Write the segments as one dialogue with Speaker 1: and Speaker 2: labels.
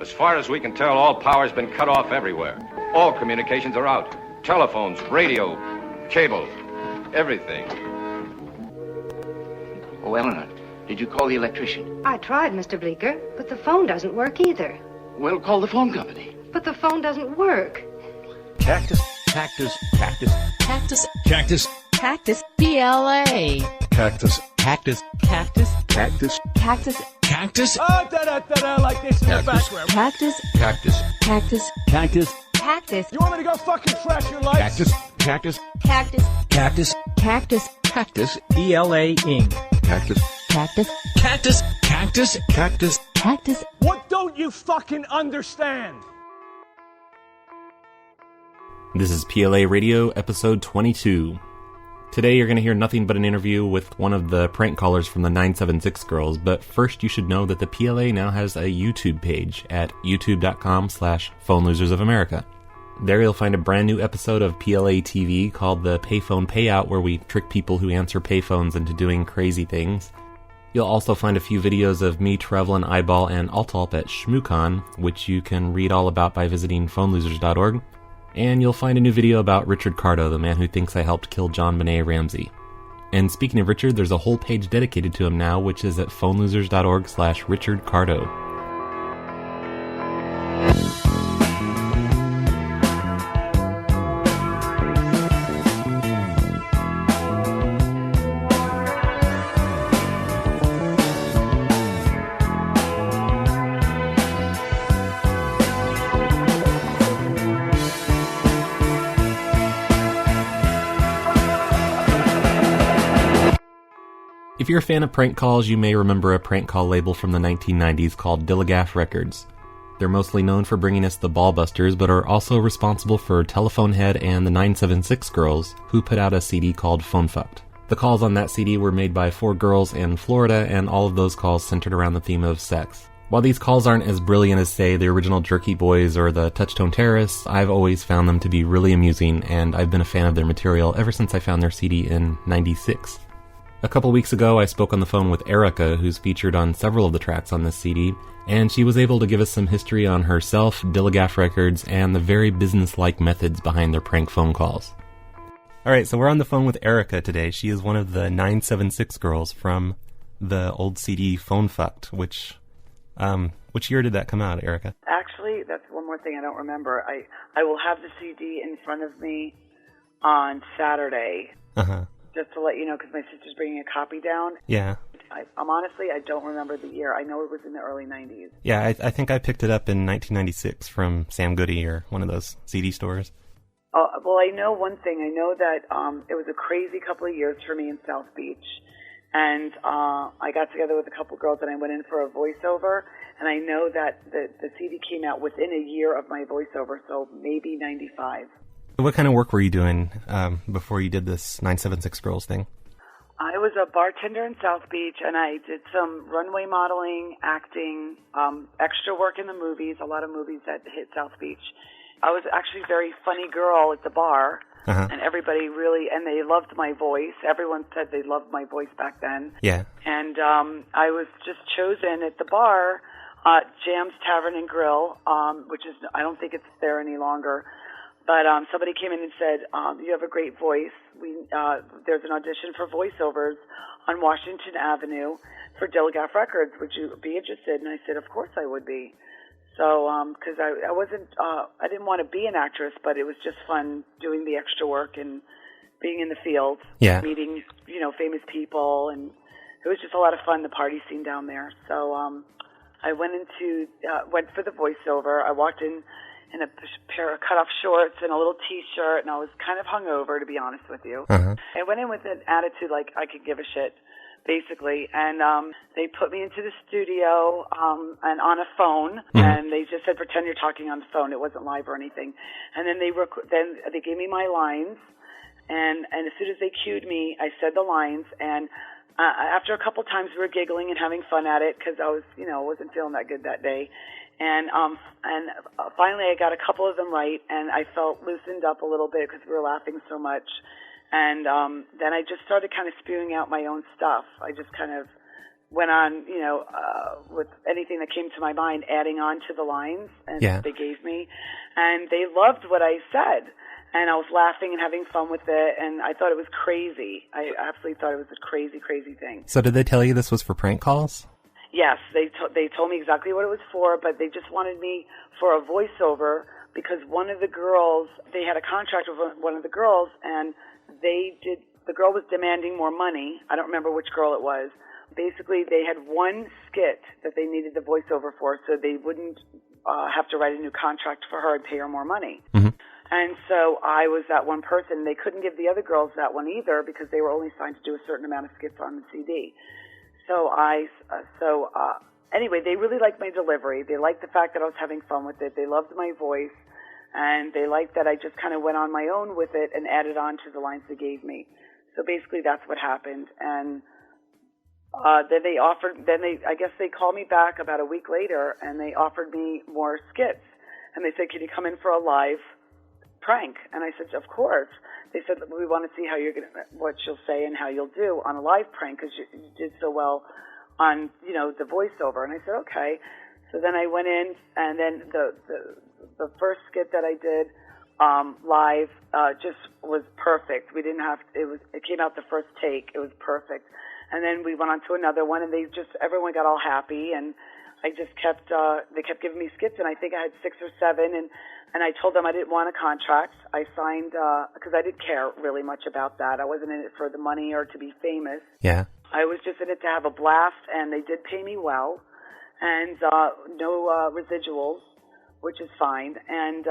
Speaker 1: As far as we can tell, all power's been cut off everywhere. All communications are out. Telephones, radio, cable, everything.
Speaker 2: Oh, Eleanor, did you call the electrician?
Speaker 3: I tried, Mr. Bleecker, but the phone doesn't work either.
Speaker 2: Well, call the phone company.
Speaker 3: But the phone doesn't work.
Speaker 4: Cactus, cactus, cactus,
Speaker 5: Cactus.
Speaker 4: cactus,
Speaker 5: Cactus. PLA.
Speaker 4: cactus, cactus,
Speaker 5: Cactus.
Speaker 4: cactus,
Speaker 5: Cactus.
Speaker 4: cactus,
Speaker 6: Like this in the background.
Speaker 5: Cactus.
Speaker 4: cactus,
Speaker 5: Cactus.
Speaker 4: cactus,
Speaker 5: Cactus.
Speaker 6: You want me to go fucking trash your lights?
Speaker 4: cactus, cactus,
Speaker 5: Cactus.
Speaker 4: cactus,
Speaker 5: Cactus.
Speaker 4: cactus,
Speaker 7: PLA Inc.
Speaker 4: cactus,
Speaker 5: Cactus.
Speaker 4: cactus, cactus, cactus.
Speaker 5: Cactus.
Speaker 6: What don't you fucking understand?
Speaker 8: This is PLA Radio, episode 22. Today you're going to hear nothing but an interview with one of the prank callers from the 976 Girls, but first you should know that the PLA now has a YouTube page at youtube.com/PhoneLosersOfAmerica. There you'll find a brand new episode of PLA TV called the Payphone Payout, where we trick people who answer payphones into doing crazy things. You'll also find a few videos of me, Trevlin, Eyeball, and Altalp at ShmooCon, which you can read all about by visiting phonelosers.org. And you'll find a new video about Richard Cardo, the man who thinks I helped kill John Benet Ramsey. And speaking of Richard, there's a whole page dedicated to him now, which is at phonelosers.org/Richard Cardo. If you're a fan of prank calls, you may remember a prank call label from the 1990s called D.I.L.L.I.G.A.F Records. They're mostly known for bringing us the Ballbusters, but are also responsible for Telephone Head and the 976 Girls, who put out a CD called Phone Fucked. The calls on that CD were made by 4 girls in Florida, and all of those calls centered around the theme of sex. While these calls aren't as brilliant as, say, the original Jerky Boys or the Touchtone Terrorists, I've always found them to be really amusing, and I've been a fan of their material ever since I found their CD in '96. A couple weeks ago, I spoke on the phone with Erika, who's featured on several of the tracks on this CD, and she was able to give us some history on herself, D.I.L.L.I.G.A.F Records, and the very businesslike methods behind their prank phone calls. Alright, so we're on the phone with Erika today. She is one of the 976 Girls from the old CD Phone Fucked, which year did that come out, Erika?
Speaker 9: Actually, that's one more thing I don't remember. I will have the CD in front of me on Saturday.
Speaker 8: Uh-huh.
Speaker 9: Just to let you know, because my sister's bringing a copy down.
Speaker 8: Yeah.
Speaker 9: I'm honestly, I don't remember the year. I know it was in the early 90s.
Speaker 8: Yeah, I think I picked it up in 1996 from Sam Goody or one of those CD stores.
Speaker 9: Well, I know one thing. I know that it was a crazy couple of years for me in South Beach. And I got together with a couple girls and I went in for a voiceover. And I know that the CD came out within a year of my voiceover, so maybe 95.
Speaker 8: What kind of work were you doing before you did this 976 Girls thing?
Speaker 9: I was a bartender in South Beach, and I did some runway modeling, acting, extra work in the movies, a lot of movies that hit South Beach. I was actually a very funny girl at the bar, and everybody really, and they loved my voice. Everyone said they loved my voice back then.
Speaker 8: Yeah.
Speaker 9: And I was just chosen at the bar, Jam's Tavern and Grill, which is, I don't think it's there any longer. But somebody came in and said, you have a great voice. There's an audition for voiceovers on Washington Avenue for D.I.L.L.I.G.A.F Records. Would you be interested? And I said, of course I would be. So, because I didn't want to be an actress, but it was just fun doing the extra work and being in the field, meeting, famous people. And it was just a lot of fun, the party scene down there. So I went for the voiceover. I walked in a pair of cut-off shorts and a little T-shirt, and I was kind of hungover, to be honest with you.
Speaker 8: Uh-huh.
Speaker 9: I went in with an attitude like I could give a shit, basically, and they put me into the studio and on a phone, and they just said, pretend you're talking on the phone. It wasn't live or anything. And then they gave me my lines, and as soon as they cued me, I said the lines, and after a couple times we were giggling and having fun at it because I was, wasn't feeling that good that day. And finally I got a couple of them right, and I felt loosened up a little bit because we were laughing so much. And then I just started kind of spewing out my own stuff. I just kind of went on, with anything that came to my mind, adding on to the lines they gave me. And they loved what I said. And I was laughing and having fun with it, and I thought it was crazy. I absolutely thought it was a crazy, crazy thing.
Speaker 8: So did they tell you this was for prank calls?
Speaker 9: Yes, they told me exactly what it was for, but they just wanted me for a voiceover because one of the girls, they had a contract with one of the girls, and the girl was demanding more money. I don't remember which girl it was. Basically, they had one skit that they needed the voiceover for, so they wouldn't have to write a new contract for her and pay her more money. Mm-hmm. And so I was that one person. They couldn't give the other girls that one either because they were only signed to do a certain amount of skits on the CD. So anyway, they really liked my delivery. They liked the fact that I was having fun with it. They loved my voice, and they liked that I just kind of went on my own with it and added on to the lines they gave me. So basically, that's what happened. And then I guess they called me back about a week later, and they offered me more skits. And they said, "Can you come in for a live prank?" And I said, "Of course." They said, "We want to see what you'll say and how you'll do on a live prank because you did so well on, the voiceover." And I said, "Okay." So then I went in, and then the first skit that I did live just was perfect. We didn't have it came out the first take. It was perfect. And then we went on to another one, and everyone got all happy, and I just they kept giving me skits, and I think I had 6 or 7, and I told them I didn't want a contract. I signed, because I didn't care really much about that. I wasn't in it for the money or to be famous.
Speaker 8: Yeah.
Speaker 9: I was just in it to have a blast, and they did pay me well, and no residuals, which is fine. And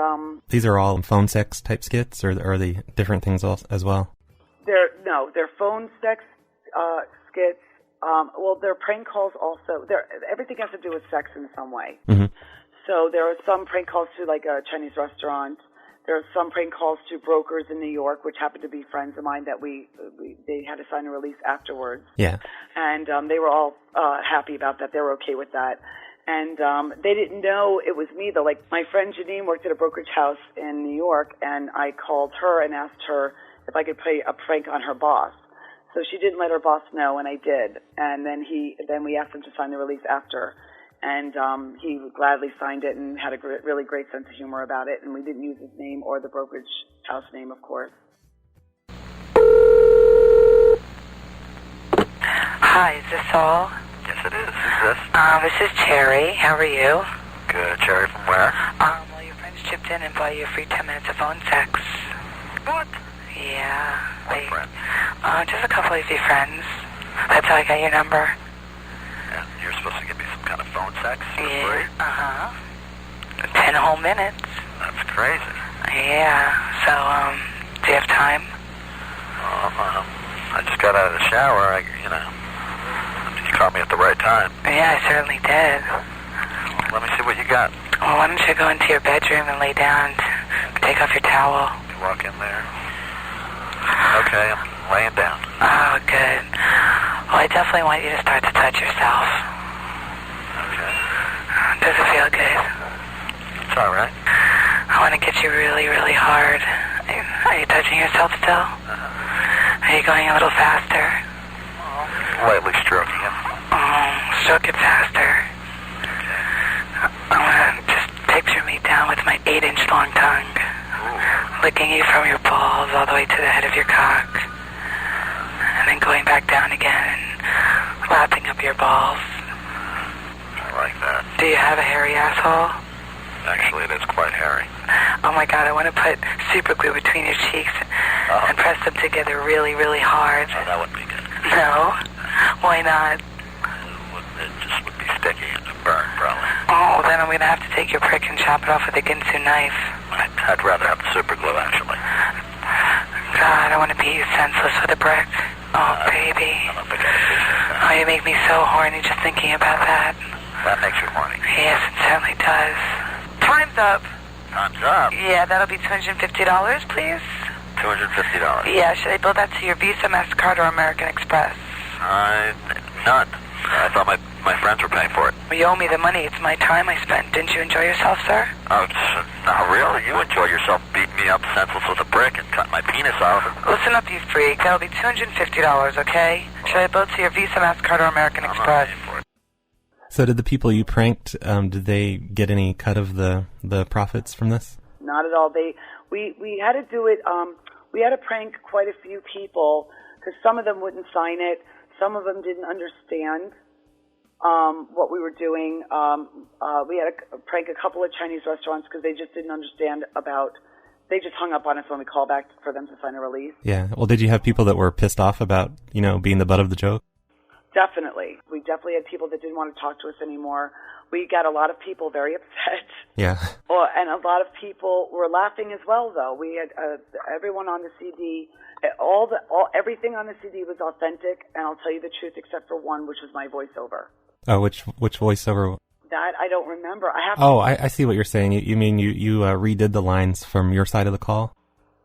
Speaker 8: these are all phone sex type skits, or are they different things as well?
Speaker 9: They're phone sex skits. They're prank calls also. Everything has to do with sex in some way. Mm-hmm. So there are some prank calls to like a Chinese restaurant. There are some prank calls to brokers in New York, which happened to be friends of mine that they had to sign a release afterwards. Yeah. And they were all happy about that. They were okay with that. And they didn't know it was me, though. Like, my friend Janine worked at a brokerage house in New York, and I called her and asked her if I could play a prank on her boss. So she didn't let her boss know, and I did. And then we asked him to sign the release after. And he gladly signed it and had a really great sense of humor about it. And we didn't use his name or the brokerage house name, of course.
Speaker 7: Hi, is this Saul?
Speaker 10: Yes, it is. Who's this?
Speaker 7: This is Cherry. How are you?
Speaker 10: Good. Cherry from where?
Speaker 7: Well, your friends chipped in and bought you a free 10 minutes of phone sex.
Speaker 10: What?
Speaker 7: Yeah.
Speaker 10: What friends?
Speaker 7: Just a couple of your friends. That's how I got your number.
Speaker 10: And you're supposed to give me some kind of phone sex for free?
Speaker 7: Uh-huh. 10 whole minutes.
Speaker 10: That's crazy.
Speaker 7: Yeah. So, do you have time?
Speaker 10: I just got out of the shower. You caught me at the right time.
Speaker 7: Yeah, I certainly did.
Speaker 10: Let me see what you got.
Speaker 7: Well, why don't you go into your bedroom and lay down and take off your towel?
Speaker 10: You walk in there. Okay, I'm laying down.
Speaker 7: Oh, good. Well, I definitely want you to start to touch yourself.
Speaker 10: Okay.
Speaker 7: Does it feel good?
Speaker 10: It's all right.
Speaker 7: I want to get you really, really hard. Are you touching yourself still? Are you going a little faster?
Speaker 10: Lightly stroking it.
Speaker 7: Stroke it faster.
Speaker 10: Okay.
Speaker 7: I want to just picture me down with my 8-inch long tongue. Licking you from your balls all the way to the head of your cock. And then going back down again and lapping up your balls.
Speaker 10: I like that.
Speaker 7: Do you have a hairy asshole?
Speaker 10: Actually, it is quite hairy.
Speaker 7: Oh my God, I want to put super glue between your cheeks and press them together really, really hard.
Speaker 10: Oh, that wouldn't be good.
Speaker 7: No? Why not?
Speaker 10: It just would be sticky and burn, probably.
Speaker 7: Oh, then I'm going to have to take your prick and chop it off with a Ginsu knife.
Speaker 10: I'd rather have the super glue, actually.
Speaker 7: God, I want to beat you senseless with a brick. Oh, baby.
Speaker 10: I don't think I appreciate that.
Speaker 7: Oh, you make me so horny just thinking about that.
Speaker 10: That makes you horny.
Speaker 7: Yes, it certainly does. Time's up.
Speaker 10: Time's up?
Speaker 7: Yeah, that'll be $250, please.
Speaker 10: $250?
Speaker 7: Yeah, should I bill that to your Visa, MasterCard, or American Express?
Speaker 10: None. I thought my friends were paying for it.
Speaker 7: Well, you owe me the money. It's my time I spent. Didn't you enjoy yourself, sir?
Speaker 10: Oh, not really. You enjoy yourself beating me up senseless with a brick and cutting my penis off.
Speaker 7: Listen up, you freak. That'll be $250, okay? Should I both see your Visa, MasterCard, or American Express?
Speaker 8: So did the people you pranked, did they get any cut of the profits from this?
Speaker 9: Not at all. We had to do it. We had to prank quite a few people because some of them wouldn't sign it. Some of them didn't understand what we were doing. We had to prank a couple of Chinese restaurants because they just didn't understand about. They just hung up on us when we called back for them to sign a release.
Speaker 8: Yeah. Well, did you have people that were pissed off about, being the butt of the joke?
Speaker 9: Definitely. We definitely had people that didn't want to talk to us anymore. We got a lot of people very upset.
Speaker 8: Yeah.
Speaker 9: And a lot of people were laughing as well, though. We had everyone on the CD, everything on the CD was authentic, and I'll tell you the truth, except for one, which was my voiceover.
Speaker 8: Oh, which voiceover?
Speaker 9: That I don't remember.
Speaker 8: I see what you're saying. You mean you redid the lines from your side of the call?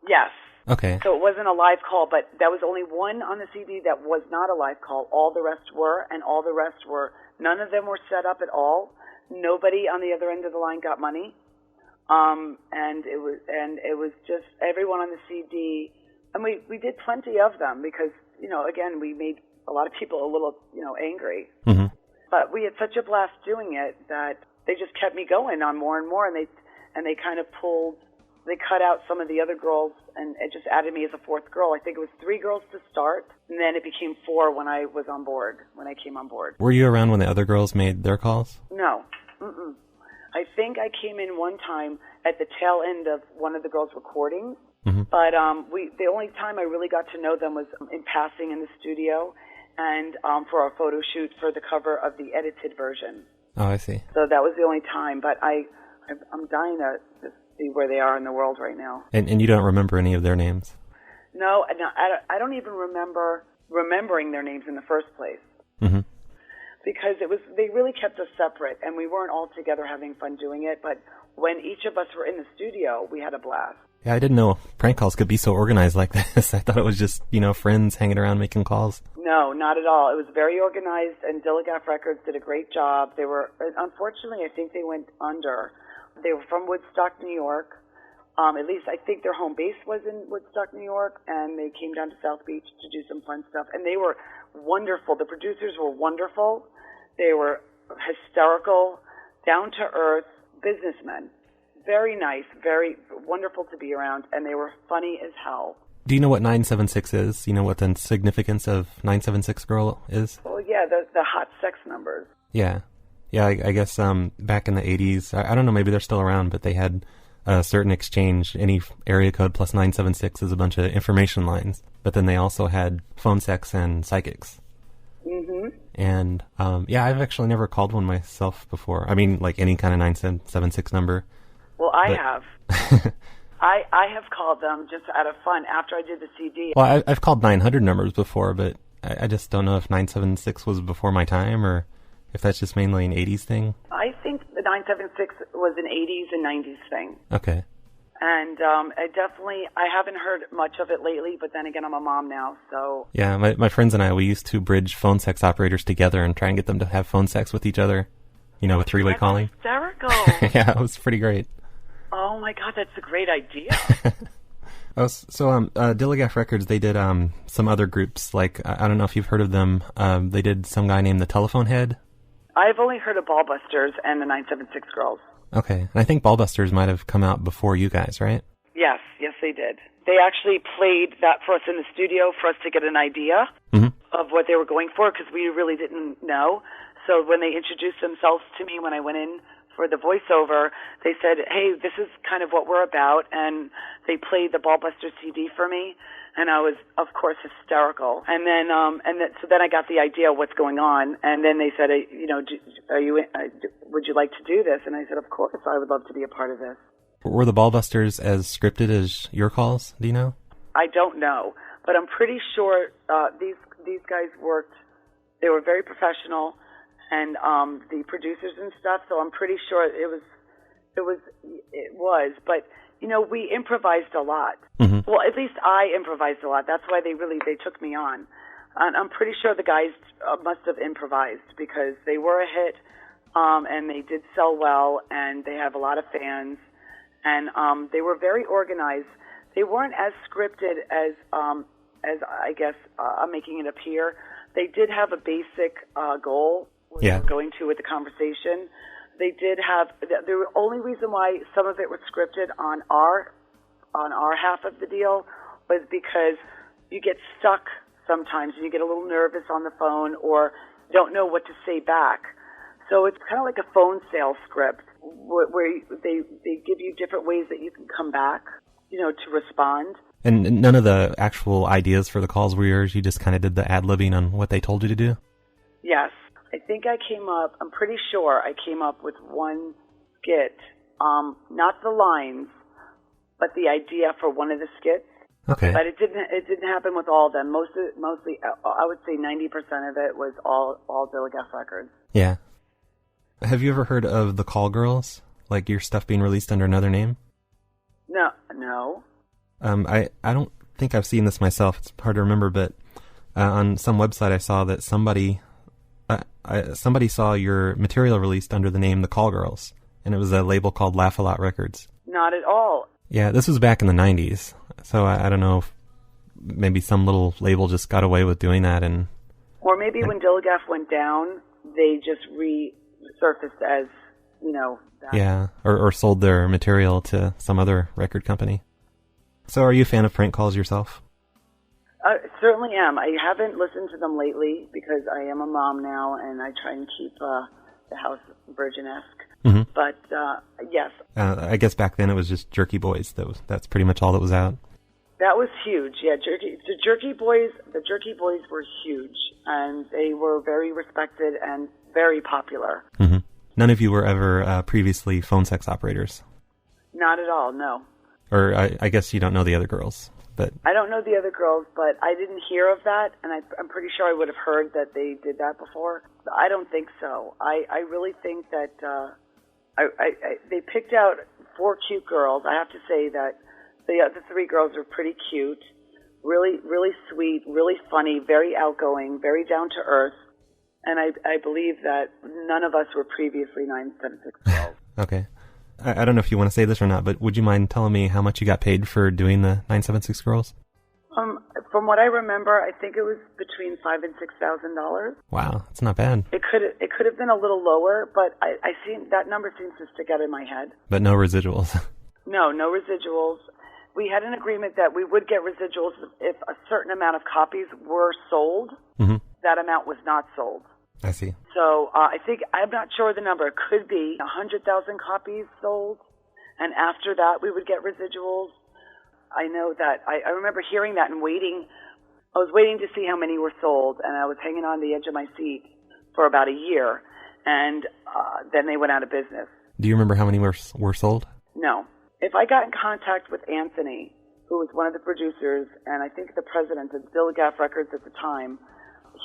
Speaker 9: Yes.
Speaker 8: Okay.
Speaker 9: So it wasn't a live call, but there was only one on the CD that was not a live call. All the rest were, and all the rest were. None of them were set up at all. Nobody on the other end of the line got money. And it was just everyone on the CD, and we did plenty of them because, again, we made a lot of people a little, angry.
Speaker 8: Mm-hmm.
Speaker 9: But we had such a blast doing it that they just kept me going on more and more, and they kind of they cut out some of the other girls, and it just added me as a fourth girl. I think it was 3 girls to start, and then it became 4 when I was on board, when I came on board.
Speaker 8: Were you around when the other girls made their calls?
Speaker 9: No. Mm-mm. I think I came in one time at the tail end of one of the girls' recordings,
Speaker 8: mm-hmm.
Speaker 9: but the only time I really got to know them was in passing in the studio and for our photo shoot for the cover of the edited version.
Speaker 8: Oh, I see.
Speaker 9: So that was the only time, but I'm dying to see where they are in the world right now.
Speaker 8: And you don't remember any of their names?
Speaker 9: No, I don't even remember remembering their names in the first place.
Speaker 8: Mm-hmm.
Speaker 9: Because they really kept us separate, and we weren't all together having fun doing it, but when each of us were in the studio, we had a blast.
Speaker 8: Yeah, I didn't know prank calls could be so organized like this. I thought it was just, friends hanging around making calls.
Speaker 9: No, not at all. It was very organized, and D.I.L.L.I.G.A.F Records did a great job. They were, unfortunately, I think they went under. They were from Woodstock, New York. At least I think their home base was in Woodstock, New York, and they came down to South Beach to do some fun stuff. And they were wonderful. The producers were wonderful. They were hysterical, down-to-earth businessmen. Very nice, very wonderful to be around, and they were funny as hell.
Speaker 8: Do you know what 976 is? You know what the significance of 976 Girl is?
Speaker 9: Well, yeah, the hot sex numbers.
Speaker 8: Yeah. Yeah, I guess back in the 80s, I don't know, maybe they're still around, but they had a certain exchange. Any area code plus 976 is a bunch of information lines. But then they also had phone sex and psychics.
Speaker 9: Mm-hmm.
Speaker 8: And, I've actually never called one myself before. I mean, like any kind of 976 number.
Speaker 9: Well, I have. I have called them just out of fun after I did the CD.
Speaker 8: Well, I've called 900 numbers before, but I just don't know if 976 was before my time or if that's just mainly an 80s thing.
Speaker 9: I think the 976 was an 80s and 90s thing.
Speaker 8: Okay.
Speaker 9: And I haven't heard much of it lately, but then again, I'm a mom now, so...
Speaker 8: Yeah, my friends and I, we used to bridge phone sex operators together and try and get them to have phone sex with each other, with three-way calling.
Speaker 9: Hysterical.
Speaker 8: Yeah, it was pretty great.
Speaker 9: Oh my God, that's a great idea.
Speaker 8: D.I.L.L.I.G.A.F Records, they did some other groups, like, I don't know if you've heard of them, they did some guy named the Telephone Head.
Speaker 9: I've only heard of Ballbusters and the 976 Girls.
Speaker 8: Okay, and I think Ballbusters might have come out before you guys, right?
Speaker 9: Yes, they did. They actually played that for us in the studio for us to get an idea of what they were going for, because we really didn't know. So when they introduced themselves to me when I went in for the voiceover, they said, hey, this is kind of what we're about, and they played the Ballbusters CD for me, and I was, of course, hysterical. And then, so then I got the idea of what's going on, and then they said, would you like to do this? And I said, of course, I would love to be a part of this.
Speaker 8: Were the Ballbusters as scripted as your calls? Do you know?
Speaker 9: I don't know, but I'm pretty sure these guys worked. They were very professional, and the producers and stuff. So I'm pretty sure it was. But we improvised a lot.
Speaker 8: Mm-hmm.
Speaker 9: Well, at least I improvised a lot. That's why they took me on. And I'm pretty sure the guys must have improvised because they were a hit, and they did sell well, and they have a lot of fans, and they were very organized. They weren't as scripted as I guess I'm making it appear. They did have a basic goal we were going to with the conversation. They did have, the only reason why some of it was scripted on our half of the deal was because you get stuck sometimes and you get a little nervous on the phone or don't know what to say back. So it's kind of like a phone sales script where they give you different ways that you can come back, to respond.
Speaker 8: And none of the actual ideas for the calls were yours? You just kind of did the ad-libbing on what they told you to do?
Speaker 9: Yes. I think I'm pretty sure I came up with one skit, not the lines, but the idea for one of the skits.
Speaker 8: Okay.
Speaker 9: But it didn't happen with all of them. Mostly, I would say 90% of it was all D.I.L.L.I.G.A.F records.
Speaker 8: Yeah. Have you ever heard of the Call Girls? Like your stuff being released under another name?
Speaker 9: No.
Speaker 8: I don't think I've seen this myself. It's hard to remember, but on some website I saw that somebody saw your material released under the name The Call Girls, and it was a label called Laugh-A-Lot Records.
Speaker 9: Not at all.
Speaker 8: Yeah, this was back in the 90s, so I don't know if maybe some little label just got away with doing that.
Speaker 9: Or maybe when D.I.L.L.I.G.A.F went down, they just resurfaced as, that.
Speaker 8: Yeah, or sold their material to some other record company. So are you a fan of prank calls yourself?
Speaker 9: I certainly am. I haven't listened to them lately because I am a mom now and I try and keep the house virgin-esque.
Speaker 8: Mm-hmm.
Speaker 9: But, yes.
Speaker 8: I guess back then it was just Jerky Boys. That's pretty much all that was out.
Speaker 9: That was huge. Yeah, the Jerky Boys were huge, and they were very respected and very popular.
Speaker 8: Mm-hmm. None of you were ever previously phone sex operators?
Speaker 9: Not at all, no.
Speaker 8: Or I guess you don't know the other girls, but...
Speaker 9: I don't know the other girls, but I didn't hear of that, and I'm pretty sure I would have heard that they did that before. I don't think so. I really think that they picked out 4 cute girls. I have to say that the other 3 girls were pretty cute, really, really sweet, really funny, very outgoing, very down to earth. And I believe that none of us were previously 976 girls.
Speaker 8: Okay. I don't know if you want to say this or not, but would you mind telling me how much you got paid for doing the 976 girls?
Speaker 9: From what I remember, I think it was between $5,000 and $6,000.
Speaker 8: Wow, that's not bad.
Speaker 9: It could have been a little lower, but I see that number seems to stick out in my head.
Speaker 8: But no residuals. No
Speaker 9: residuals. We had an agreement that we would get residuals if a certain amount of copies were sold.
Speaker 8: Mm-hmm.
Speaker 9: That amount was not sold.
Speaker 8: I see.
Speaker 9: So I'm not sure the number. It could be 100,000 copies sold, and after that we would get residuals. I know that. I remember hearing that and waiting. I was waiting to see how many were sold, and I was hanging on the edge of my seat for about a year, and then they went out of business.
Speaker 8: Do you remember how many were sold?
Speaker 9: No. If I got in contact with Anthony, who was one of the producers, and I think the president of D.I.L.L.I.G.A.F Records at the time,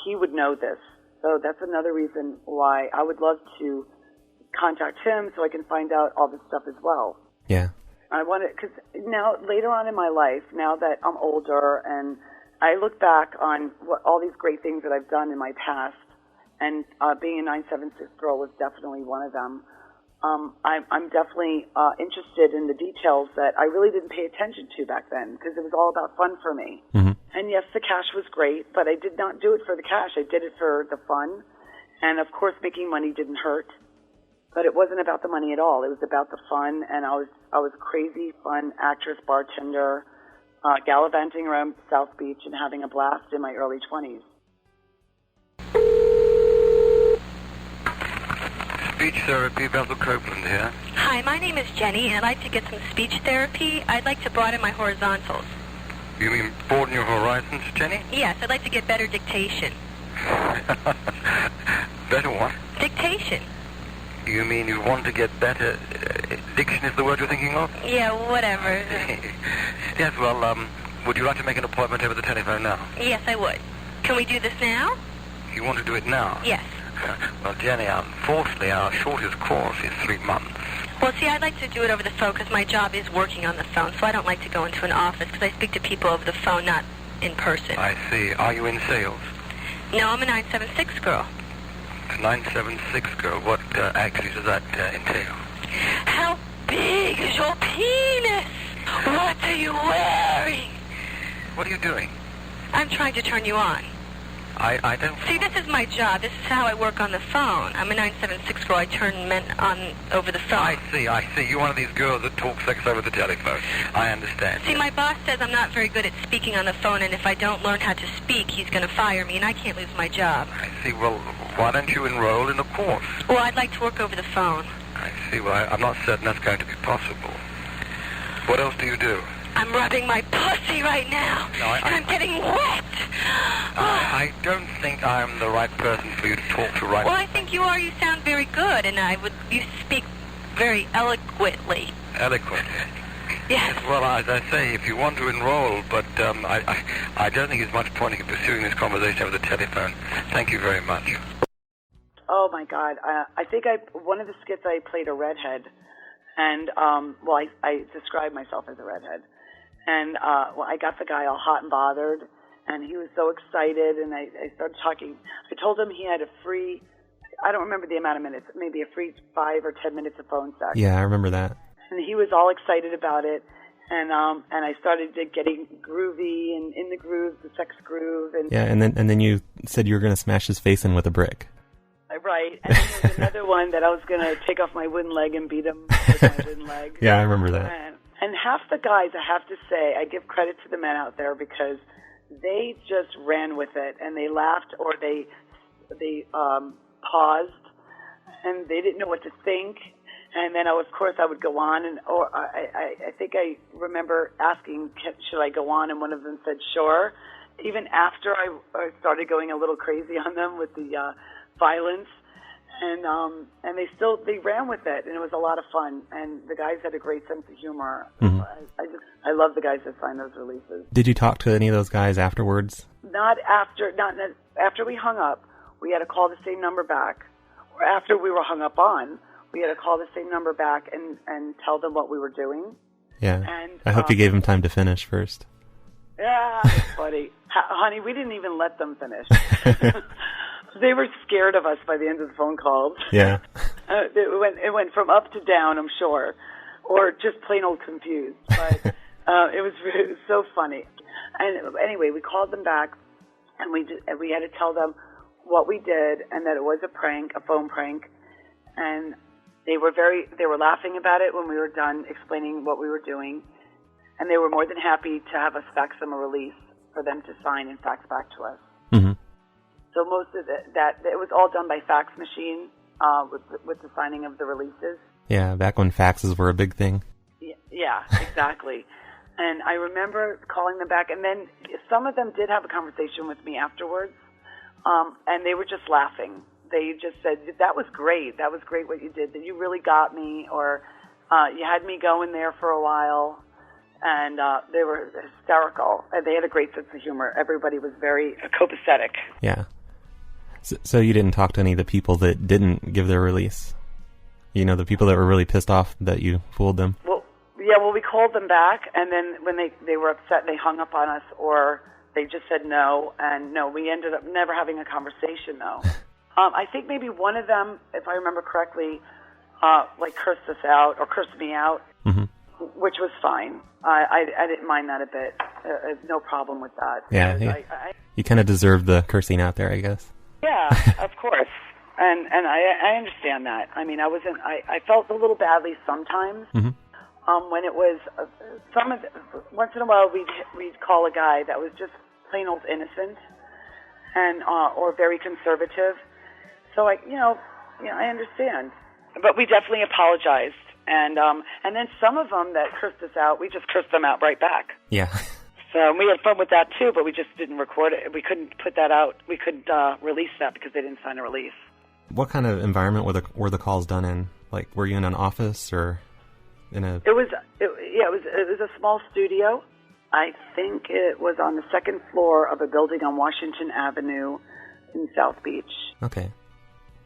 Speaker 9: he would know this. So that's another reason why I would love to contact him so I can find out all this stuff as well.
Speaker 8: Yeah.
Speaker 9: I want to, because now, later on in my life, now that I'm older and I look back on all these great things that I've done in my past, and being a 976 girl was definitely one of them. I'm definitely interested in the details that I really didn't pay attention to back then because it was all about fun for me.
Speaker 8: Mm-hmm.
Speaker 9: And yes, the cash was great, but I did not do it for the cash. I did it for the fun. And of course, making money didn't hurt. But it wasn't about the money at all. It was about the fun, and I was a crazy, fun actress, bartender, gallivanting around South Beach and having a blast in my early 20s.
Speaker 10: Speech therapy, Bethel Copeland here.
Speaker 7: Hi, my name is Jenny, and I'd like to get some speech therapy. I'd like to broaden my horizontals.
Speaker 10: You mean broaden your horizons, Jenny?
Speaker 7: Yes, I'd like to get better dictation.
Speaker 10: Better what?
Speaker 7: Dictation.
Speaker 10: You mean you want to get better... diction is the word you're thinking of?
Speaker 7: Yeah, whatever.
Speaker 10: Yes, well, would you like to make an appointment over the telephone now?
Speaker 7: Yes, I would. Can we do this now?
Speaker 10: You want to do it now?
Speaker 7: Yes.
Speaker 10: Well, Jenny, unfortunately, our shortest course is 3 months.
Speaker 7: Well, see, I'd like to do it over the phone because my job is working on the phone, so I don't like to go into an office because I speak to people over the phone, not in person.
Speaker 10: I see. Are you in sales?
Speaker 7: No, I'm a 976 girl.
Speaker 10: A 976 girl? What actually does that entail?
Speaker 7: How big is your penis? What are you wearing?
Speaker 10: What are you doing?
Speaker 7: I'm trying to turn you on.
Speaker 10: I don't...
Speaker 7: See, this is my job. This is how I work on the phone. I'm a 976 girl. I turn men on over the phone.
Speaker 10: I see. You're one of these girls that talk sex over the telephone. I understand.
Speaker 7: See, my boss says I'm not very good at speaking on the phone, and if I don't learn how to speak, he's going to fire me, and I can't lose my job.
Speaker 10: I see. Well, why don't you enroll in the course?
Speaker 7: Well, I'd like to work over the phone.
Speaker 10: I see. Well, I'm not certain that's going to be possible. What else do you do?
Speaker 7: I'm rubbing my pussy right now, and I'm getting wet.
Speaker 10: I don't think I'm the right person for you to talk to right now.
Speaker 7: Well, I think you are. You sound very good, and you speak very eloquently.
Speaker 10: Eloquent?
Speaker 7: Yes.
Speaker 10: Well, as I say, if you want to enroll, but I don't think there's much point in pursuing this conversation over the telephone. Thank you very much.
Speaker 9: Oh, my God. I think one of the skits I played a redhead, and, I described myself as a redhead. And, I got the guy all hot and bothered, and he was so excited, and I started talking. I told him he had a free, I don't remember the amount of minutes, maybe a free 5 or 10 minutes of phone sex.
Speaker 8: Yeah, I remember that.
Speaker 9: And he was all excited about it, and I started getting groovy and in the groove, the sex groove. And
Speaker 8: yeah, and then you said you were going to smash his face in with a brick.
Speaker 9: Right, and then there was another one that I was going to take off my wooden leg and beat him with my wooden leg.
Speaker 8: Yeah, I remember that.
Speaker 9: And half the guys, I have to say, I give credit to the men out there because they just ran with it, and they laughed or they paused, and they didn't know what to think. And then, of course, I would go on, or I think I remember asking, should I go on, and one of them said, sure. Even after I started going a little crazy on them with the violence, and they ran with it, and it was a lot of fun, and the guys had a great sense of humor.
Speaker 8: Mm-hmm.
Speaker 9: I love the guys that signed those releases.
Speaker 8: Did you talk to any of those guys afterwards?
Speaker 9: Not after we hung up. We had to call the same number back, or after we were hung up on, we had to call the same number back and tell them what we were doing.
Speaker 8: Yeah.
Speaker 9: And
Speaker 8: I hope you gave them time to finish first.
Speaker 9: Yeah, it's funny. Honey, we didn't even let them finish. They were scared of us by the end of the phone calls.
Speaker 8: Yeah.
Speaker 9: It went from up to down, I'm sure, or just plain old confused. But it was so funny. And anyway, we called them back, and we had to tell them what we did and that it was a prank, a phone prank, and they were laughing about it when we were done explaining what we were doing, and they were more than happy to have us fax them a release for them to sign and fax back to us.
Speaker 8: Mm-hmm.
Speaker 9: So most of that it was all done by fax machine with the signing of the releases.
Speaker 8: Yeah, back when faxes were a big thing.
Speaker 9: Yeah, exactly. And I remember calling them back, and then some of them did have a conversation with me afterwards, and they were just laughing. They just said, that was great. That was great what you did. That you really got me, or you had me going there for a while. And they were hysterical. And they had a great sense of humor. Everybody was very copacetic.
Speaker 8: Yeah. So you didn't talk to any of the people that didn't give their release? You know, the people that were really pissed off that you fooled them? Well,
Speaker 9: we called them back, and then when they were upset, they hung up on us, or they just said no. And no, we ended up never having a conversation, though. I think maybe one of them, if I remember correctly, cursed us out, or cursed me out,
Speaker 8: mm-hmm.
Speaker 9: which was fine. I didn't mind that a bit. No problem with that.
Speaker 8: Yeah, you kind of deserved the cursing out there, I guess. Yeah,
Speaker 9: of course. And I understand that. I mean, I felt a little badly sometimes.
Speaker 8: Mm-hmm.
Speaker 9: When it was once in a while we'd call a guy that was just plain old innocent and or very conservative. So I understand. But we definitely apologized. And then some of them that cursed us out, we just cursed them out right back.
Speaker 8: Yeah.
Speaker 9: So we had fun with that too, but we just didn't record it. We couldn't put that out. We couldn't release that because they didn't sign a release.
Speaker 8: What kind of environment were the calls done in? Like, were you in an office or in a? It
Speaker 9: was a small studio. I think it was on the second floor of a building on Washington Avenue in South Beach.
Speaker 8: Okay.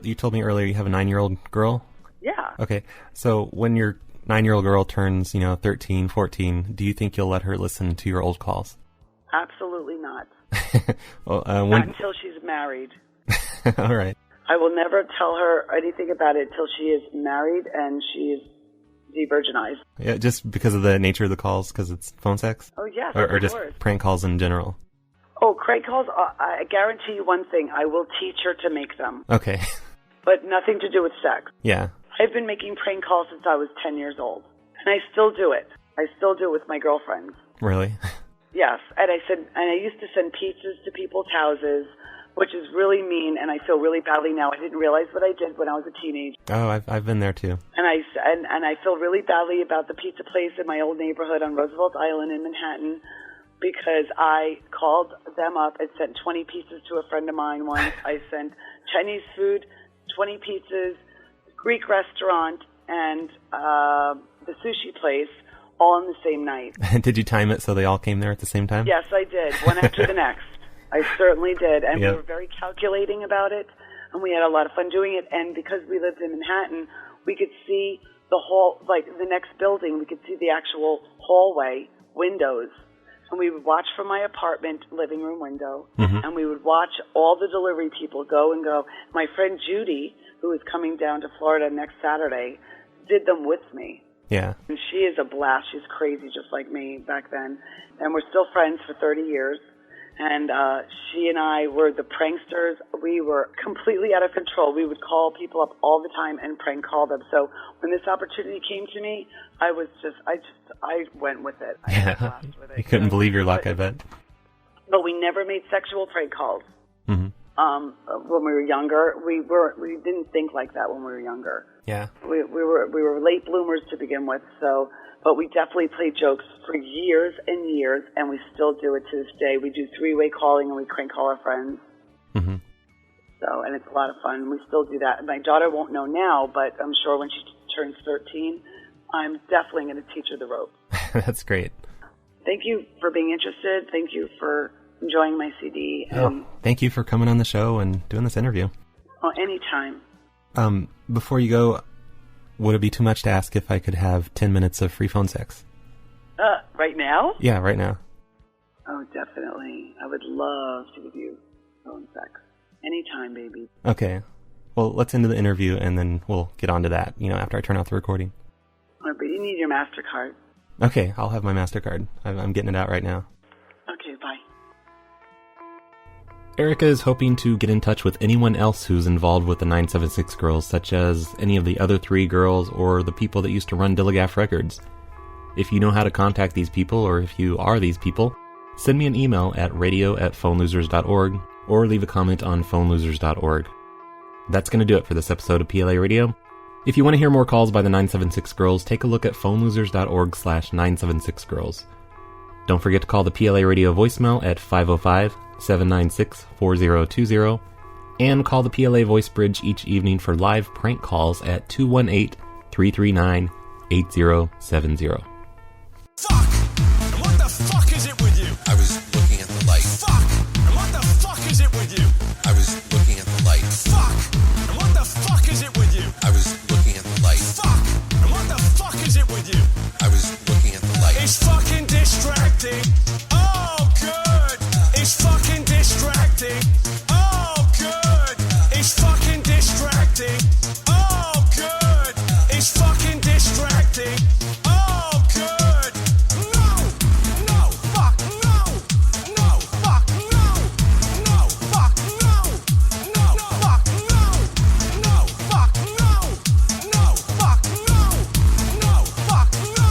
Speaker 8: You told me earlier you have a 9-year-old girl?
Speaker 9: Yeah.
Speaker 8: Okay. So when your 9-year-old girl turns, 13, 14, do you think you'll let her listen to your old calls?
Speaker 9: Absolutely not.
Speaker 8: Well,
Speaker 9: not until she's married.
Speaker 8: All right.
Speaker 9: I will never tell her anything about it until she is married and she is de-virginized.
Speaker 8: Yeah, just because of the nature of the calls, because it's phone sex?
Speaker 9: Oh, yes,
Speaker 8: or
Speaker 9: of
Speaker 8: just
Speaker 9: course.
Speaker 8: Prank calls in general?
Speaker 9: Oh, prank calls, I guarantee you one thing. I will teach her to make them.
Speaker 8: Okay.
Speaker 9: But nothing to do with sex.
Speaker 8: Yeah.
Speaker 9: I've been making prank calls since I was 10 years old. And I still do it. I still do it with my girlfriends.
Speaker 8: Really?
Speaker 9: Yes. And I used to send pizzas to people's houses, which is really mean, and I feel really badly now. I didn't realize what I did when I was a teenager.
Speaker 8: Oh, I've been there too.
Speaker 9: And I feel really badly about the pizza place in my old neighborhood on Roosevelt Island in Manhattan, because I called them up and sent 20 pizzas to a friend of mine once. I sent Chinese food, 20 pizzas, Greek restaurant, and the sushi place all on the same night.
Speaker 8: Did you time it so they all came there at the same time?
Speaker 9: Yes, I did, one after the next. I certainly did, and
Speaker 8: Yep.
Speaker 9: we were very calculating about it, and we had a lot of fun doing it, and because we lived in Manhattan, we could see the whole, like the next building, we could see the actual hallway windows. And we would watch from my apartment living room window, and we would watch all the delivery people go and go. My friend Judy, who is coming down to Florida next Saturday, did them with me.
Speaker 8: Yeah.
Speaker 9: And she is a blast. She's crazy just like me back then. And we're still friends for 30 years. And she and I were the pranksters. We were completely out of control. We would call people up all the time and prank call them. So when this opportunity came to me, I went with it. I had a blast with it.
Speaker 8: You couldn't believe your luck, I bet.
Speaker 9: But we never made sexual prank calls.
Speaker 8: Mm-hmm.
Speaker 9: When we were younger, we didn't think like that when we were younger.
Speaker 8: Yeah.
Speaker 9: We were late bloomers to begin with, but we definitely played jokes for years and years, and we still do it to this day. We do three-way calling, and we crank call our friends.
Speaker 8: Mm-hmm.
Speaker 9: So, and it's a lot of fun. We still do that. My daughter won't know now, but I'm sure when she turns 13, I'm definitely going to teach her the ropes.
Speaker 8: That's great.
Speaker 9: Thank you for being interested. Thank you for enjoying my CD. And,
Speaker 8: thank you for coming on the show and doing this interview.
Speaker 9: Oh, anytime.
Speaker 8: Before you go, would it be too much to ask if I could have 10 minutes of free phone sex?
Speaker 9: Right now?
Speaker 8: Yeah, right now.
Speaker 9: Oh, definitely. I would love to give you phone sex. Anytime, baby.
Speaker 8: Okay. Well, let's end the interview, and then we'll get on to that, after I turn off the recording.
Speaker 9: Oh, but you need your MasterCard.
Speaker 8: Okay, I'll have my MasterCard. I'm getting it out right now.
Speaker 9: Okay, bye.
Speaker 8: Erika is hoping to get in touch with anyone else who's involved with the 976 girls, such as any of the other 3 girls or the people that used to run D.I.L.L.I.G.A.F records. If you know how to contact these people, or if you are these people, send me an email at radio@phonelosers.org or leave a comment on phonelosers.org. That's going to do it for this episode of PLA Radio. If you want to hear more calls by the 976 girls, take a look at phonelosers.org/976girls. Don't forget to call the PLA Radio voicemail at 505-796-4020 and call the PLA Voice Bridge each evening for live prank calls at 218-339-8070.
Speaker 6: Fuck! And what the fuck is it with you?
Speaker 11: I was looking at the light.
Speaker 6: Fuck! And what the fuck is it with you?
Speaker 11: I was looking at the light.
Speaker 6: Fuck! And what the fuck is it with you?
Speaker 11: I was looking at the light.
Speaker 6: Fuck! And what the fuck is it with you?
Speaker 11: I was looking at the light.
Speaker 6: It's fucking distracting. Oh, good. It's fucking distracting. Oh, good. It's fucking distracting. Oh, good. It's fucking distracting. Oh, good. No, no, fuck, no. No, fuck, no. No, fuck, no. No, fuck, no. No, fuck, no. No, fuck, no. No, fuck, no.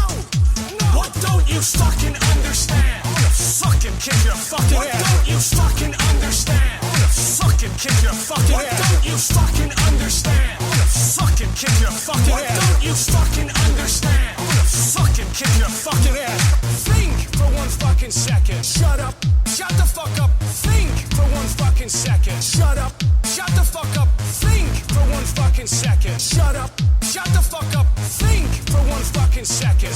Speaker 6: What don't you fucking understand? I'm gonna fucking kick your fucking ass. What don't you fucking understand? I'm gonna fucking kick your fucking ass. What don't you fucking understand? I'm gonna fucking kick your fucking ass. What don't you fucking understand? I'm gonna fucking kick your fucking ass. Think for one fucking second. Shut up. Shut the fuck up. Think for one fucking second. Shut up. Shut the fuck up. Think for one fucking second. Shut up. Shut the fuck up. Think for one fucking second.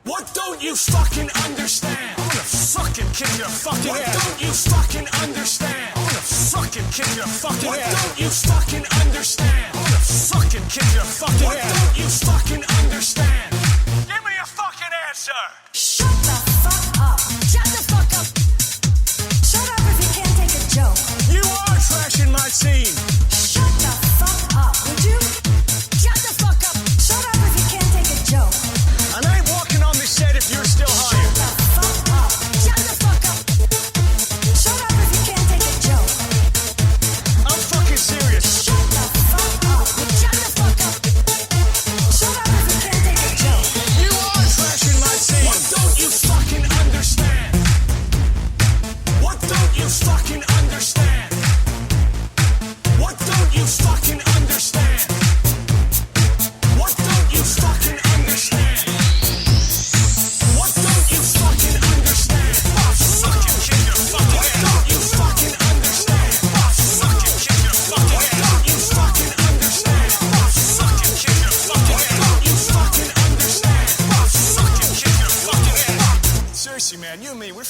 Speaker 6: What don't you fucking understand? I'm gonna fucking kick your fucking ass. What don't you fucking understand? I'm gonna fucking kick your fucking ass. What don't you fucking understand? I'm gonna fucking kick your fucking ass. What don't you fucking understand? Give me a fucking answer.
Speaker 12: Shut the fuck up. Shut the fuck up. Shut up if you can't take a joke.
Speaker 6: You are trashing my scene.
Speaker 12: Shut the fuck up, would you? Shut the fuck up. Shut up if you can't take a joke.
Speaker 6: And I ain't walking on this set if you're still hired.
Speaker 12: Shut the fuck up. Shut the fuck up.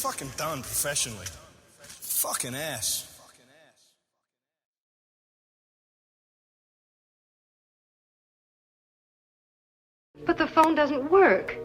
Speaker 6: fucking done professionally. Fucking ass.
Speaker 3: But the phone doesn't work.